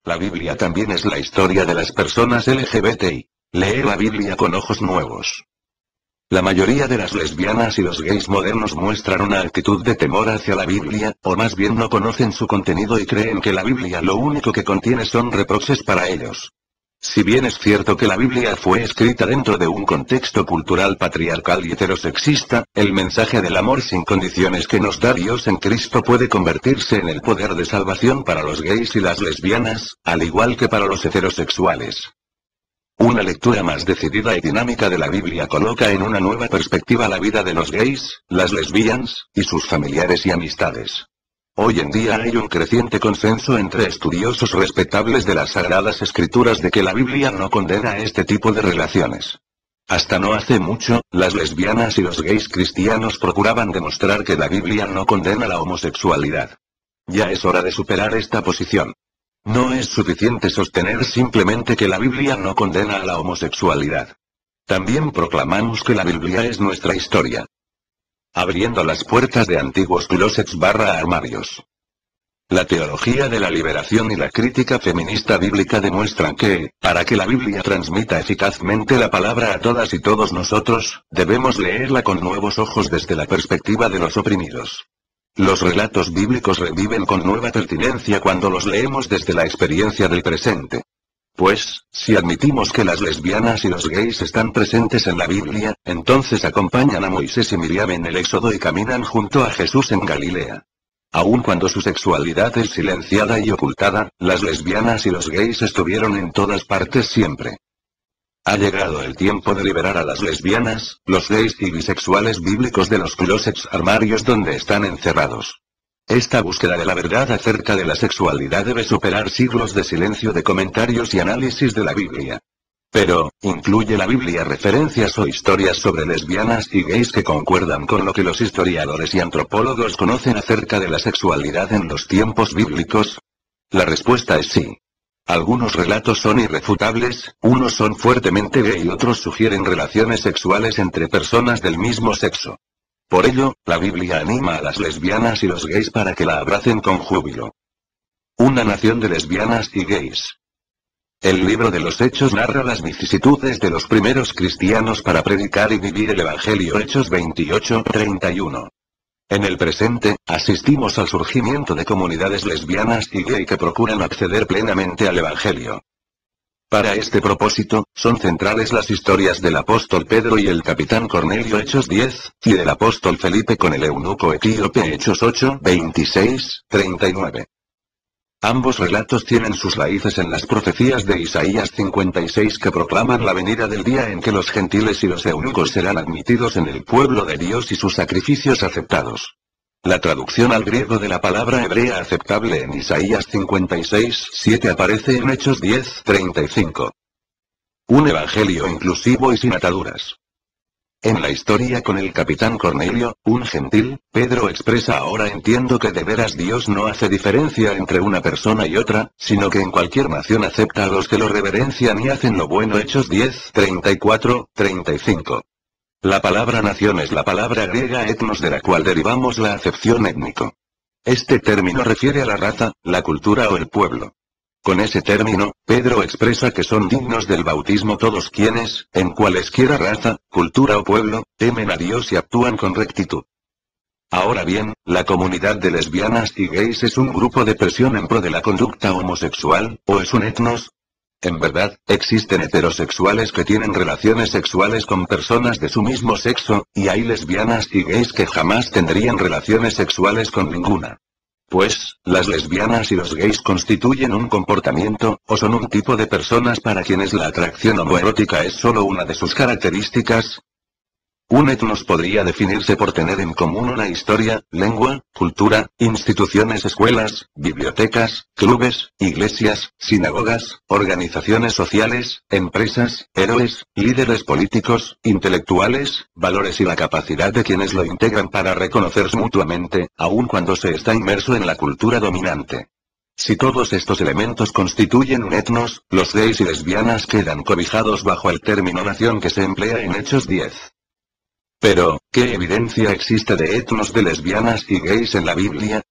La Biblia también es la historia de las personas LGBTI. Leer la Biblia con ojos nuevos. La mayoría de las lesbianas y los gays modernos muestran una actitud de temor hacia la Biblia, o más bien no conocen su contenido y creen que la Biblia lo único que contiene son reproches para ellos. Si bien es cierto que la Biblia fue escrita dentro de un contexto cultural patriarcal y heterosexista, el mensaje del amor sin condiciones que nos da Dios en Cristo puede convertirse en el poder de salvación para los gays y las lesbianas, al igual que para los heterosexuales. Una lectura más decidida y dinámica de la Biblia coloca en una nueva perspectiva la vida de los gays, las lesbianas, y sus familiares y amistades. Hoy en día hay un creciente consenso entre estudiosos respetables de las Sagradas Escrituras de que la Biblia no condena este tipo de relaciones. Hasta no hace mucho, las lesbianas y los gays cristianos procuraban demostrar que la Biblia no condena la homosexualidad. Ya es hora de superar esta posición. No es suficiente sostener simplemente que la Biblia no condena a la homosexualidad. También proclamamos que la Biblia es nuestra historia. Abriendo las puertas de antiguos closets/armarios. La teología de la liberación y la crítica feminista bíblica demuestran que, para que la Biblia transmita eficazmente la palabra a todas y todos nosotros, debemos leerla con nuevos ojos desde la perspectiva de los oprimidos. Los relatos bíblicos reviven con nueva pertinencia cuando los leemos desde la experiencia del presente. Pues, si admitimos que las lesbianas y los gays están presentes en la Biblia, entonces acompañan a Moisés y Miriam en el Éxodo y caminan junto a Jesús en Galilea. Aun cuando su sexualidad es silenciada y ocultada, las lesbianas y los gays estuvieron en todas partes siempre. Ha llegado el tiempo de liberar a las lesbianas, los gays y bisexuales bíblicos de los closets armarios donde están encerrados. Esta búsqueda de la verdad acerca de la sexualidad debe superar siglos de silencio de comentarios y análisis de la Biblia. Pero, ¿incluye la Biblia referencias o historias sobre lesbianas y gays que concuerdan con lo que los historiadores y antropólogos conocen acerca de la sexualidad en los tiempos bíblicos? La respuesta es sí. Algunos relatos son irrefutables, unos son fuertemente gay y otros sugieren relaciones sexuales entre personas del mismo sexo. Por ello, la Biblia anima a las lesbianas y los gays para que la abracen con júbilo. Una nación de lesbianas y gays. El libro de los Hechos narra las vicisitudes de los primeros cristianos para predicar y vivir el Evangelio. Hechos 28:31. En el presente, asistimos al surgimiento de comunidades lesbianas y gay que procuran acceder plenamente al Evangelio. Para este propósito, son centrales las historias del apóstol Pedro y el capitán Cornelio Hechos 10, y del apóstol Felipe con el eunuco etíope Hechos 8:26-39. Ambos relatos tienen sus raíces en las profecías de Isaías 56 que proclaman la venida del día en que los gentiles y los eunucos serán admitidos en el pueblo de Dios y sus sacrificios aceptados. La traducción al griego de la palabra hebrea aceptable en Isaías 56:7 aparece en Hechos 10:35. Un evangelio inclusivo y sin ataduras. En la historia con el capitán Cornelio, un gentil, Pedro expresa: ahora entiendo que de veras Dios no hace diferencia entre una persona y otra, sino que en cualquier nación acepta a los que lo reverencian y hacen lo bueno. Hechos 10:34-35. La palabra nación es la palabra griega etnos de la cual derivamos la acepción étnico. Este término refiere a la raza, la cultura o el pueblo. Con ese término, Pedro expresa que son dignos del bautismo todos quienes, en cualesquiera raza, cultura o pueblo, temen a Dios y actúan con rectitud. Ahora bien, ¿la comunidad de lesbianas y gays es un grupo de presión en pro de la conducta homosexual, o es un etnos? En verdad, existen heterosexuales que tienen relaciones sexuales con personas de su mismo sexo, y hay lesbianas y gays que jamás tendrían relaciones sexuales con ninguna. Pues, las lesbianas y los gays constituyen un comportamiento, o son un tipo de personas para quienes la atracción homoerótica es solo una de sus características. Un etnos podría definirse por tener en común una historia, lengua, cultura, instituciones, escuelas, bibliotecas, clubes, iglesias, sinagogas, organizaciones sociales, empresas, héroes, líderes políticos, intelectuales, valores y la capacidad de quienes lo integran para reconocerse mutuamente, aun cuando se está inmerso en la cultura dominante. Si todos estos elementos constituyen un etnos, los gays y lesbianas quedan cobijados bajo el término nación que se emplea en Hechos 10. Pero, ¿qué evidencia existe de etnos de lesbianas y gays en la Biblia?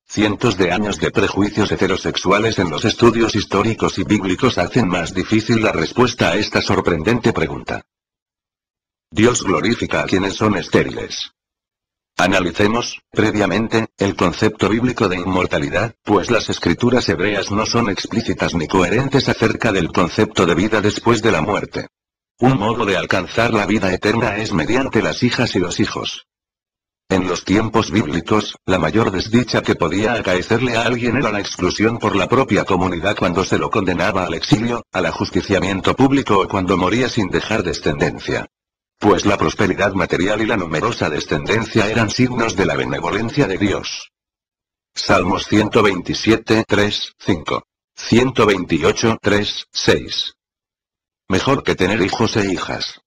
Cientos de años de prejuicios heterosexuales en los estudios históricos y bíblicos hacen más difícil la respuesta a esta sorprendente pregunta. Dios glorifica a quienes son estériles. Analicemos, previamente, el concepto bíblico de inmortalidad, pues las escrituras hebreas no son explícitas ni coherentes acerca del concepto de vida después de la muerte. Un modo de alcanzar la vida eterna es mediante las hijas y los hijos. En los tiempos bíblicos, la mayor desdicha que podía acaecerle a alguien era la exclusión por la propia comunidad cuando se lo condenaba al exilio, al ajusticiamiento público o cuando moría sin dejar descendencia. Pues la prosperidad material y la numerosa descendencia eran signos de la benevolencia de Dios. Salmos 127, 3, 5. 128, 3, 6. Mejor que tener hijos e hijas.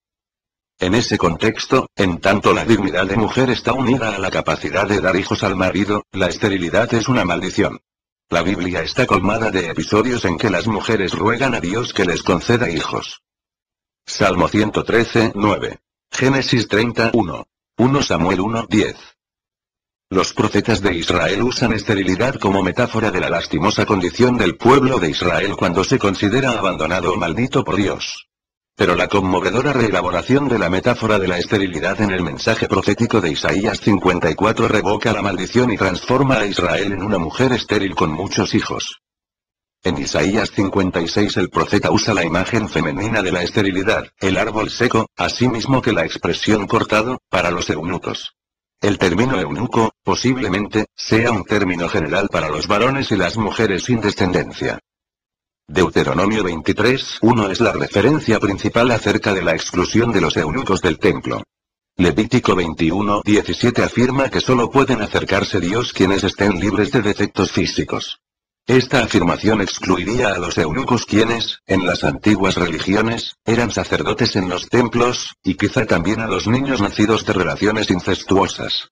En ese contexto, en tanto la dignidad de mujer está unida a la capacidad de dar hijos al marido, la esterilidad es una maldición. La Biblia está colmada de episodios en que las mujeres ruegan a Dios que les conceda hijos. Salmo 113, 9. Génesis 31. 1 Samuel 1, 10. Los profetas de Israel usan esterilidad como metáfora de la lastimosa condición del pueblo de Israel cuando se considera abandonado o maldito por Dios. Pero la conmovedora reelaboración de la metáfora de la esterilidad en el mensaje profético de Isaías 54 revoca la maldición y transforma a Israel en una mujer estéril con muchos hijos. En Isaías 56 el profeta usa la imagen femenina de la esterilidad, el árbol seco, así mismo que la expresión cortado, para los eunucos. El término eunuco, posiblemente, sea un término general para los varones y las mujeres sin descendencia. Deuteronomio 23, 1 es la referencia principal acerca de la exclusión de los eunucos del templo. Levítico 21, 17 afirma que solo pueden acercarse a Dios quienes estén libres de defectos físicos. Esta afirmación excluiría a los eunucos quienes, en las antiguas religiones, eran sacerdotes en los templos, y quizá también a los niños nacidos de relaciones incestuosas.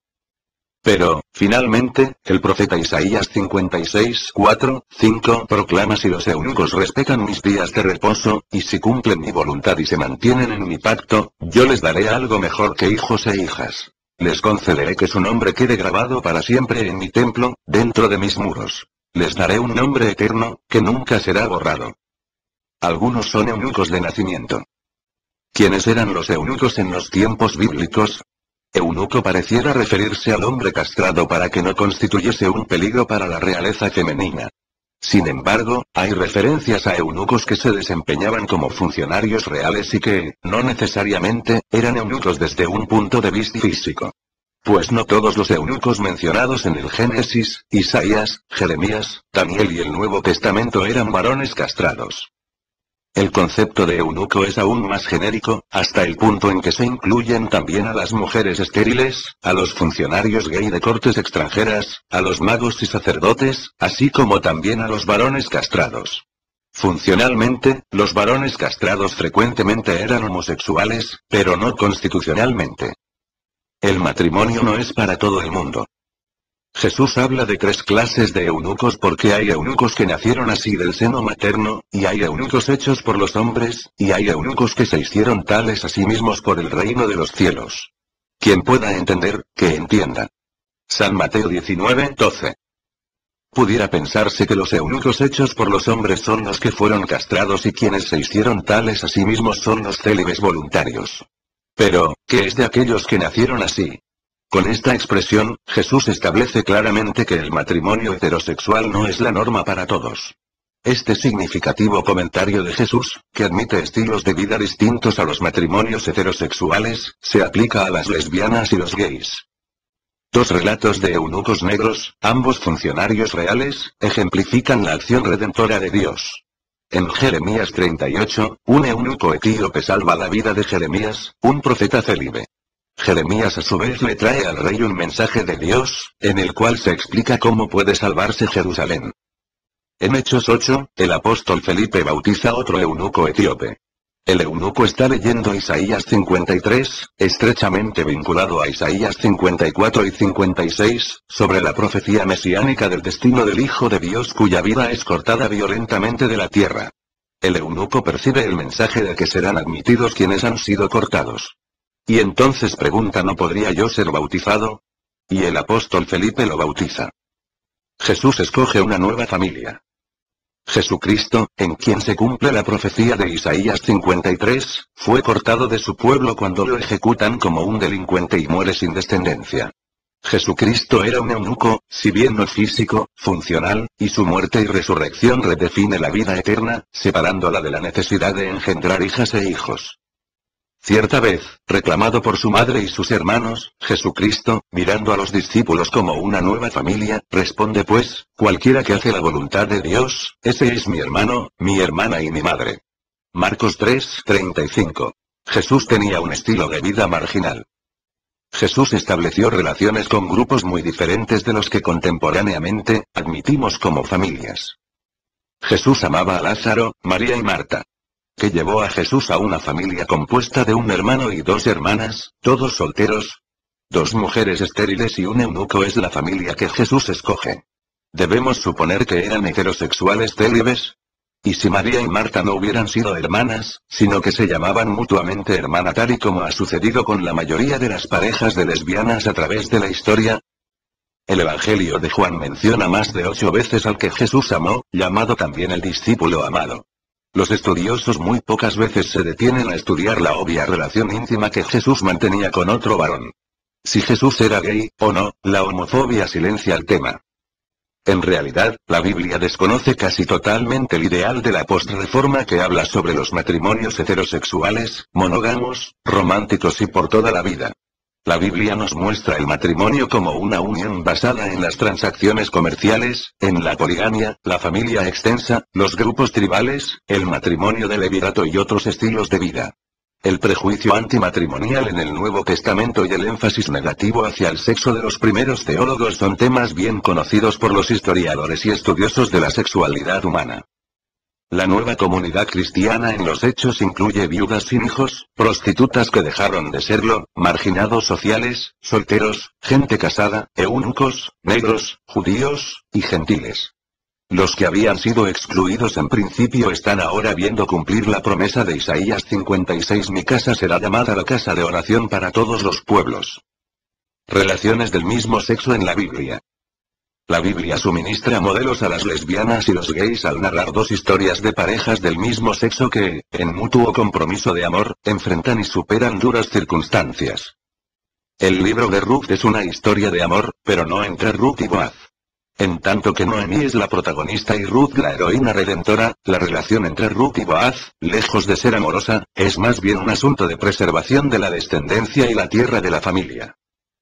Pero, finalmente, el profeta Isaías 56, 4, 5 proclama: si los eunucos respetan mis días de reposo, y si cumplen mi voluntad y se mantienen en mi pacto, yo les daré algo mejor que hijos e hijas. Les concederé que su nombre quede grabado para siempre en mi templo, dentro de mis muros. Les daré un nombre eterno, que nunca será borrado. Algunos son eunucos de nacimiento. ¿Quiénes eran los eunucos en los tiempos bíblicos? Eunuco pareciera referirse al hombre castrado para que no constituyese un peligro para la realeza femenina. Sin embargo, hay referencias a eunucos que se desempeñaban como funcionarios reales y que, no necesariamente, eran eunucos desde un punto de vista físico. Pues no todos los eunucos mencionados en el Génesis, Isaías, Jeremías, Daniel y el Nuevo Testamento eran varones castrados. El concepto de eunuco es aún más genérico, hasta el punto en que se incluyen también a las mujeres estériles, a los funcionarios gay de cortes extranjeras, a los magos y sacerdotes, así como también a los varones castrados. Funcionalmente, los varones castrados frecuentemente eran homosexuales, pero no constitucionalmente. El matrimonio no es para todo el mundo. Jesús habla de 3 clases de eunucos porque hay eunucos que nacieron así del seno materno, y hay eunucos hechos por los hombres, y hay eunucos que se hicieron tales a sí mismos por el reino de los cielos. Quien pueda entender, que entienda. San Mateo 19, 12. Pudiera pensarse que los eunucos hechos por los hombres son los que fueron castrados y quienes se hicieron tales a sí mismos son los célibes voluntarios. Pero, ¿qué es de aquellos que nacieron así? Con esta expresión, Jesús establece claramente que el matrimonio heterosexual no es la norma para todos. Este significativo comentario de Jesús, que admite estilos de vida distintos a los matrimonios heterosexuales, se aplica a las lesbianas y los gays. 2 relatos de eunucos negros, ambos funcionarios reales, ejemplifican la acción redentora de Dios. En Jeremías 38, un eunuco etíope salva la vida de Jeremías, un profeta célibe. Jeremías a su vez le trae al rey un mensaje de Dios, en el cual se explica cómo puede salvarse Jerusalén. En Hechos 8, el apóstol Felipe bautiza a otro eunuco etíope. El eunuco está leyendo Isaías 53, estrechamente vinculado a Isaías 54 y 56, sobre la profecía mesiánica del destino del Hijo de Dios cuya vida es cortada violentamente de la tierra. El eunuco percibe el mensaje de que serán admitidos quienes han sido cortados. Y entonces pregunta: ¿no podría yo ser bautizado? Y el apóstol Felipe lo bautiza. Jesús escoge una nueva familia. Jesucristo, en quien se cumple la profecía de Isaías 53, fue cortado de su pueblo cuando lo ejecutan como un delincuente y muere sin descendencia. Jesucristo era un eunuco, si bien no físico, funcional, y su muerte y resurrección redefine la vida eterna, separándola de la necesidad de engendrar hijas e hijos. Cierta vez, reclamado por su madre y sus hermanos, Jesucristo, mirando a los discípulos como una nueva familia, responde pues, cualquiera que hace la voluntad de Dios, ese es mi hermano, mi hermana y mi madre. Marcos 3:35. Jesús tenía un estilo de vida marginal. Jesús estableció relaciones con grupos muy diferentes de los que contemporáneamente admitimos como familias. Jesús amaba a Lázaro, María y Marta. ¿Qué llevó a Jesús a una familia compuesta de un hermano y dos hermanas, todos solteros? Dos mujeres estériles y un eunuco es la familia que Jesús escoge. ¿Debemos suponer que eran heterosexuales célibes? ¿Y si María y Marta no hubieran sido hermanas, sino que se llamaban mutuamente hermana tal y como ha sucedido con la mayoría de las parejas de lesbianas a través de la historia? El Evangelio de Juan menciona más de 8 veces al que Jesús amó, llamado también el discípulo amado. Los estudiosos muy pocas veces se detienen a estudiar la obvia relación íntima que Jesús mantenía con otro varón. Si Jesús era gay, o no, la homofobia silencia el tema. En realidad, la Biblia desconoce casi totalmente el ideal de la postreforma que habla sobre los matrimonios heterosexuales, monógamos, románticos y por toda la vida. La Biblia nos muestra el matrimonio como una unión basada en las transacciones comerciales, en la poligamia, la familia extensa, los grupos tribales, el matrimonio de levirato y otros estilos de vida. El prejuicio antimatrimonial en el Nuevo Testamento y el énfasis negativo hacia el sexo de los primeros teólogos son temas bien conocidos por los historiadores y estudiosos de la sexualidad humana. La nueva comunidad cristiana en los Hechos incluye viudas sin hijos, prostitutas que dejaron de serlo, marginados sociales, solteros, gente casada, eunucos, negros, judíos, y gentiles. Los que habían sido excluidos en principio están ahora viendo cumplir la promesa de Isaías 56: mi casa será llamada la casa de oración para todos los pueblos. Relaciones del mismo sexo en la Biblia. La Biblia suministra modelos a las lesbianas y los gays al narrar dos historias de parejas del mismo sexo que, en mutuo compromiso de amor, enfrentan y superan duras circunstancias. El libro de Ruth es una historia de amor, pero no entre Ruth y Boaz. En tanto que Noemí es la protagonista y Ruth la heroína redentora, la relación entre Ruth y Boaz, lejos de ser amorosa, es más bien un asunto de preservación de la descendencia y la tierra de la familia.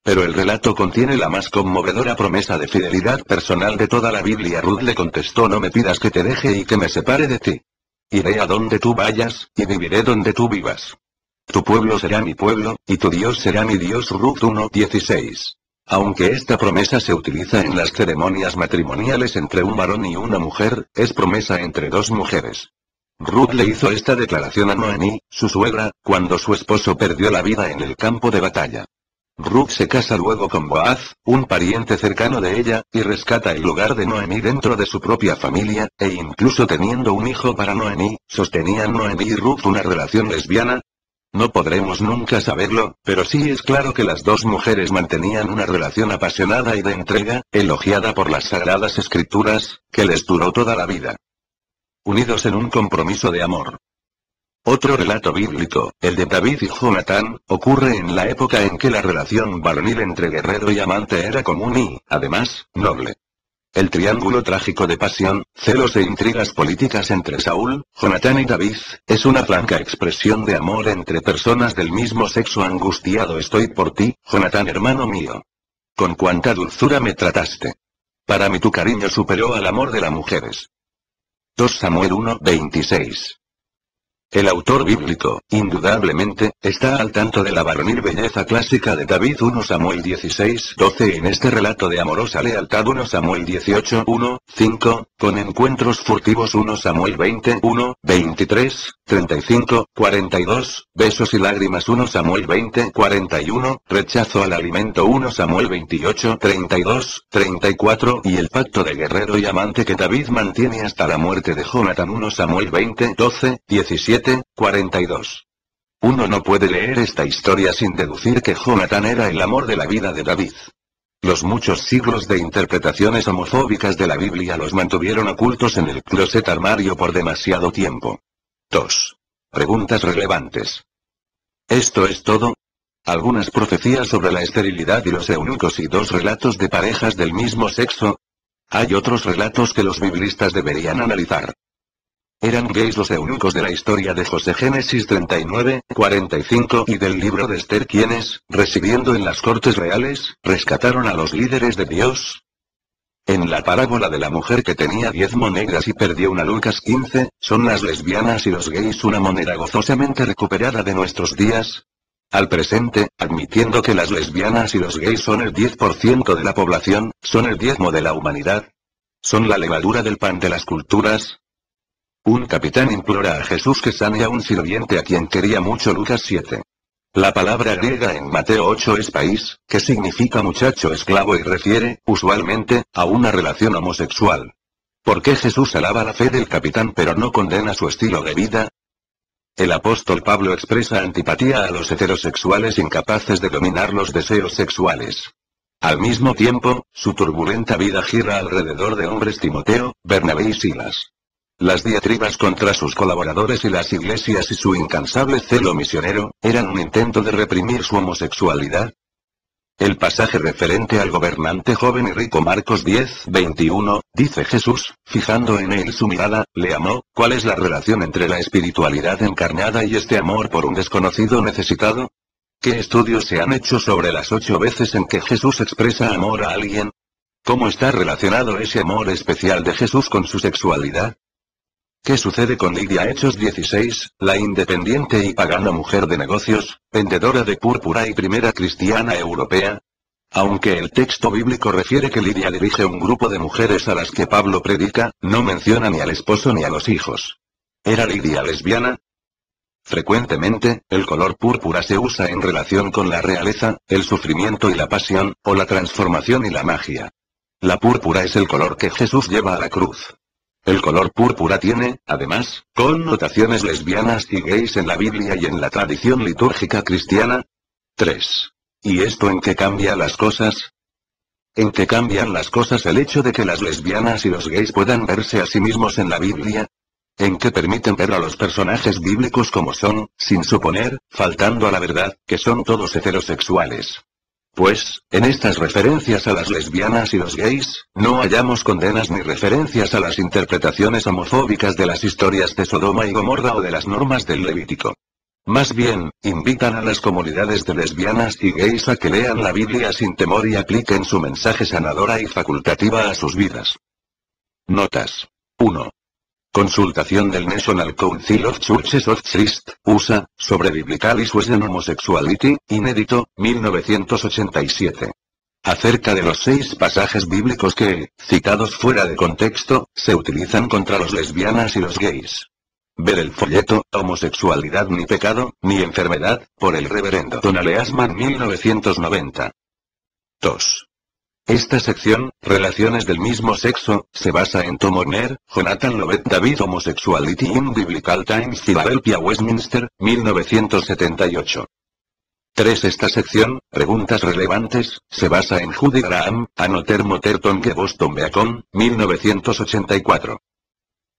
Pero el relato contiene la más conmovedora promesa de fidelidad personal de toda la Biblia. Ruth le contestó: no me pidas que te deje y que me separe de ti. Iré a donde tú vayas, y viviré donde tú vivas. Tu pueblo será mi pueblo, y tu Dios será mi Dios. Ruth 1:16. Aunque esta promesa se utiliza en las ceremonias matrimoniales entre un varón y una mujer, es promesa entre dos mujeres. Ruth le hizo esta declaración a Noemí, su suegra, cuando su esposo perdió la vida en el campo de batalla. Ruth se casa luego con Boaz, un pariente cercano de ella, y rescata el lugar de Noemí dentro de su propia familia, e incluso teniendo un hijo para Noemí, ¿sostenían Noemí y Ruth una relación lesbiana? No podremos nunca saberlo, pero sí es claro que las dos mujeres mantenían una relación apasionada y de entrega, elogiada por las Sagradas Escrituras, que les duró toda la vida. Unidos en un compromiso de amor. Otro relato bíblico, el de David y Jonatán, ocurre en la época en que la relación varonil entre guerrero y amante era común y, además, noble. El triángulo trágico de pasión, celos e intrigas políticas entre Saúl, Jonatán y David, es una franca expresión de amor entre personas del mismo sexo. Angustiado estoy por ti, Jonatán hermano mío. Con cuánta dulzura me trataste. Para mí tu cariño superó al amor de las mujeres. 2 Samuel 1:26. El autor bíblico, indudablemente, está al tanto de la varonil belleza clásica de David. 1 Samuel 16:12. En este relato de amorosa lealtad. 1 Samuel 18:1-5, con encuentros furtivos. 1 Samuel 20:1-23, 35-42, besos y lágrimas. 1 Samuel 20:41, rechazo al alimento. 1 Samuel 28:32, 34, y el pacto de guerrero y amante que David mantiene hasta la muerte de Jonatán. 1 Samuel 20:12-17, 42. Uno no puede leer esta historia sin deducir que Jonatán era el amor de la vida de David. Los muchos siglos de interpretaciones homofóbicas de la Biblia los mantuvieron ocultos en el closet armario por demasiado tiempo. 2. Preguntas relevantes. ¿Esto es todo? ¿Algunas profecías sobre la esterilidad y los eunucos y 2 relatos de parejas del mismo sexo? Hay otros relatos que los biblistas deberían analizar. ¿Eran gays los eunucos de la historia de José Génesis 39, 45 y del libro de Esther quienes, residiendo en las cortes reales, rescataron a los líderes de Dios? En la parábola de la mujer que tenía 10 monedas y perdió una Lucas 15, ¿son las lesbianas y los gays una moneda gozosamente recuperada de nuestros días? Al presente, admitiendo que las lesbianas y los gays son el 10% de la población, ¿son el diezmo de la humanidad? ¿Son la levadura del pan de las culturas? Un capitán implora a Jesús que sane a un sirviente a quien quería mucho. Lucas 7. La palabra griega en Mateo 8 es país, que significa muchacho esclavo y refiere, usualmente, a una relación homosexual. ¿Por qué Jesús alaba la fe del capitán pero no condena su estilo de vida? El apóstol Pablo expresa antipatía a los heterosexuales incapaces de dominar los deseos sexuales. Al mismo tiempo, su turbulenta vida gira alrededor de hombres Timoteo, Bernabé y Silas. Las diatribas contra sus colaboradores y las iglesias y su incansable celo misionero, ¿eran un intento de reprimir su homosexualidad? El pasaje referente al gobernante joven y rico Marcos 10, 21, dice Jesús, fijando en él su mirada, le amó. ¿Cuál es la relación entre la espiritualidad encarnada y este amor por un desconocido necesitado? ¿Qué estudios se han hecho sobre las 8 veces en que Jesús expresa amor a alguien? ¿Cómo está relacionado ese amor especial de Jesús con su sexualidad? ¿Qué sucede con Lidia? Hechos 16, la independiente y pagana mujer de negocios, vendedora de púrpura y primera cristiana europea? Aunque el texto bíblico refiere que Lidia dirige un grupo de mujeres a las que Pablo predica, no menciona ni al esposo ni a los hijos. ¿Era Lidia lesbiana? Frecuentemente, el color púrpura se usa en relación con la realeza, el sufrimiento y la pasión, o la transformación y la magia. La púrpura es el color que Jesús lleva a la cruz. El color púrpura tiene, además, connotaciones lesbianas y gays en la Biblia y en la tradición litúrgica cristiana. 3. ¿Y esto en qué cambia las cosas? ¿En qué cambian las cosas el hecho de que las lesbianas y los gays puedan verse a sí mismos en la Biblia? ¿En qué permiten ver a los personajes bíblicos como son, sin suponer, faltando a la verdad, que son todos heterosexuales? Pues, en estas referencias a las lesbianas y los gays, no hallamos condenas ni referencias a las interpretaciones homofóbicas de las historias de Sodoma y Gomorra o de las normas del Levítico. Más bien, invitan a las comunidades de lesbianas y gays a que lean la Biblia sin temor y apliquen su mensaje sanadora y facultativa a sus vidas. Notas. 1. Consultación del National Council of Churches of Christ, USA, sobre Biblical Issues and Homosexuality, inédito, 1987. Acerca de los 6 pasajes bíblicos que, citados fuera de contexto, se utilizan contra los lesbianas y los gays. Ver el folleto, Homosexualidad ni pecado, ni enfermedad, por el reverendo Donald Eastman 1990. 2. Esta sección, Relaciones del mismo sexo, se basa en Tom Horner, Jonathan Lovett David Homosexuality in Biblical Times Philadelphia Westminster, 1978. 3. Esta sección, Preguntas relevantes, se basa en Judy Graham, Another Motherton que Boston Beacon, 1984.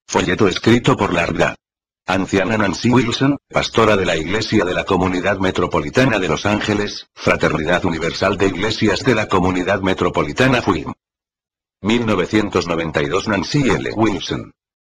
Folleto escrito por la RDA. Anciana Nancy Wilson, pastora de la Iglesia de la Comunidad Metropolitana de Los Ángeles, Fraternidad Universal de Iglesias de la Comunidad Metropolitana FUIM. 1992 Nancy L. Wilson.